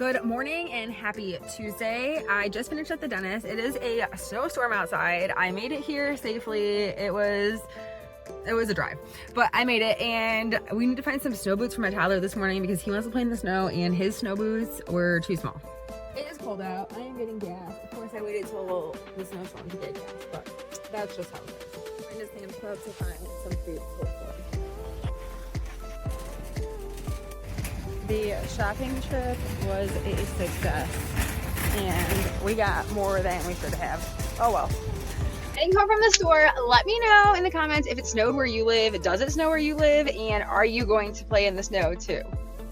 Good morning and happy Tuesday. I just finished at the dentist. It is a snowstorm outside. I made it here safely. It was a drive, but I made it, and we need to find some snow boots for my toddler this morning because he wants to play in the snow and his snow boots were too small. It is cold out. I am getting gas. Of course, I waited till the snowstorm to get gas, but that's just how it is. I'm just going to find some food for The shopping trip was a success, and we got more than we should have. Oh well. Heading home from the store, let me know in the comments if it snowed where you live, does it snow where you live, and are you going to play in the snow too?